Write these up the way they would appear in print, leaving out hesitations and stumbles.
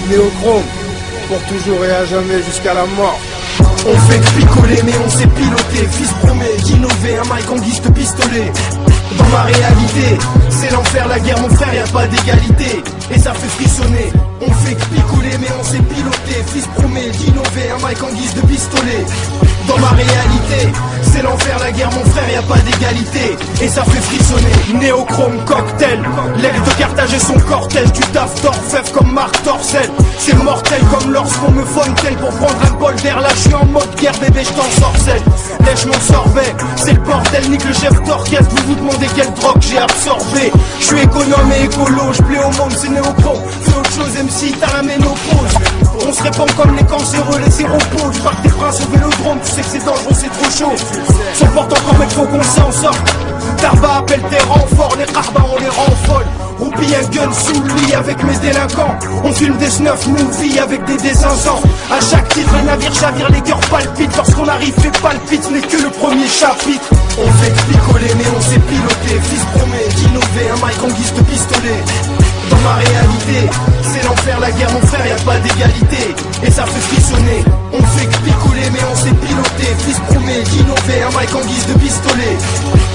Néochrome, pour toujours et à jamais jusqu'à la mort. On fait que picoler mais on sait piloter. Fils promet d'innover, un mic en guise de pistolet. Dans ma réalité, c'est l'enfer, la guerre mon frère, y'a pas d'égalité. Et ça fait frissonner. On fait que picoler mais on sait piloter. Fils promet d'innover, un mic en guise de pistolet. Dans ma réalité, c'est l'enfer, la guerre mon frère, y'a pas d'égalité. Et ça fait frissonner. Néochrome cocktail, l'aigle de Carthage et son cortège. Du taf d'orfèvre comme Marc Dorcel. C'est mortel comme lorsqu'on me fontaine. Pour prendre un bol d'air, là je suis en mode guerre, bébé je t'en sorcelle. Lèche mon sorbet, c'est le bordel, nique le chef d'orchestre. Vous vous demandez quelle drogue j'ai absorbé. Je suis économe et écolo, je plais au monde, c'est Néochrome. Fais autre chose MC, t'as la ménopause. On se répand comme les cancéreux, les séropos. Je parle des princes au vélodrome, tu sais que c'est dangereux, c'est trop chaud. Se porte encore mec, faut qu'on s'en sorte. Tarba appelle tes renforts, les carbas on les rend folles. On pille un gun sous le lit avec mes délinquants. On filme des snuff movies avec des D500. À chaque titre un navire chavire, les cœurs palpitent. Lorsqu'on arrive fait palpite, ce n'est que le premier chapitre. On fait que picoler mais on sait piloter. Fils promet d'innover, un mic en guise de pistolet. Dans ma réalité, c'est l'enfer, la guerre mon frère, y'a pas d'égalité. Et ça fait frissonner. On fait que picoler mais on sait piloter. Fils promet d'innover, un mic en guise de pistolet.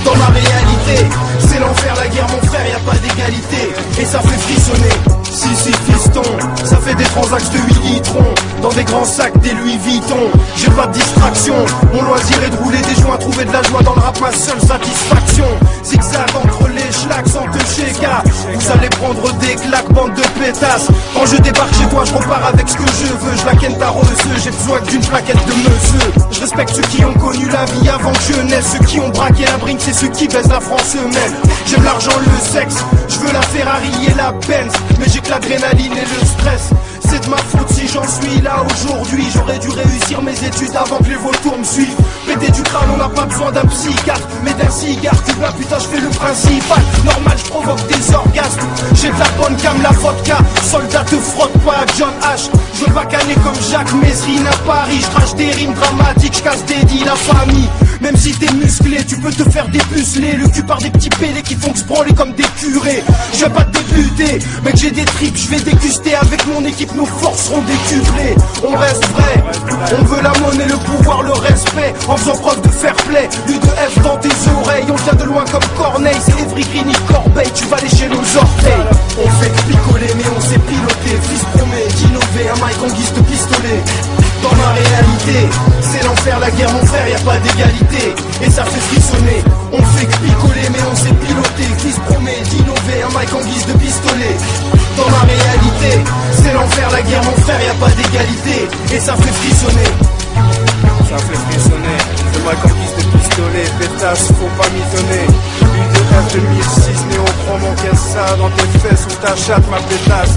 Dans ma réalité, c'est l'enfer, la guerre mon frère, y'a pas d'égalité. Et ça fait frissonner. Si fiston, ça fait des transacts de 8 litrons. Dans des grands sacs, des Louis Vuitton. J'ai pas de distraction, mon loisir est de rouler des joints. Trouver de la joie dans le rap, ma seule satisfaction. Zigzag entre les schlags sans te chéka. Vous allez prendre des claques, bande de pétasses. Quand je débarque chez toi, je repars avec ce que je veux. Je la ken ta rose, j'ai besoin d'une plaquette de monsieur. Je respecte ceux qui ont connu la vie avant que je naisse. Ceux qui ont braqué la brique, c'est ceux qui baisent la France eux-mêmes. J'aime l'argent, le sexe, je veux la Ferrari et la Benz. Mais j'ai que l'adrénaline et le stress. C'est de ma faute si j'en suis là aujourd'hui. J'aurais dû réussir mes études avant que les vautours me suivent. Péter du crâne, on n'a pas besoin d'un psychiatre, mais d'un cigare. Tu là, putain, je fais le principal. Normal, je provoque des orgasmes. J'ai de la bonne cam, la vodka. Soldat te frotte pas, John H. Je veux pas canner comme Jacques Mesrine à Paris. Je crache des rimes dramatiques, je casse des dits, la famille. Même si t'es musclé, tu peux te faire dépuceler. Le cul par des petits pélés qui font que se branler comme des curés. Je vais pas te débuter, mec j'ai des tripes, je vais déguster avec mon équipe, nos forces seront décuplées. On reste vrai, on veut la monnaie, le pouvoir, le respect. En faisant preuve de fair play, U de F dans tes oreilles. On vient de loin comme Corneille, c'est Evry Green, Corbeil. Tu vas lécher nos orteils. On fait que picoler mais on sait piloter. Fils promet d'innover, un mic en guise de pistolet. Dans ma réalité, c'est l'enfer, la guerre mon frère, y'a pas d'égalité. Et ça fait frissonner. On fait que picoler mais on sait piloter. Fils promet d'innover, un mic en guise de pistolet. Dans ma réalité, c'est l'enfer, la guerre mon frère, y'a pas d'égalité. Et ça fait frissonner. Ça fait frissonner, le mic en guise de pistolet. Pétasse, faut pas mitonner. Une de F 2006, Néochrome, on casse ça dans tes fesses ou ta chatte, ma pétasse.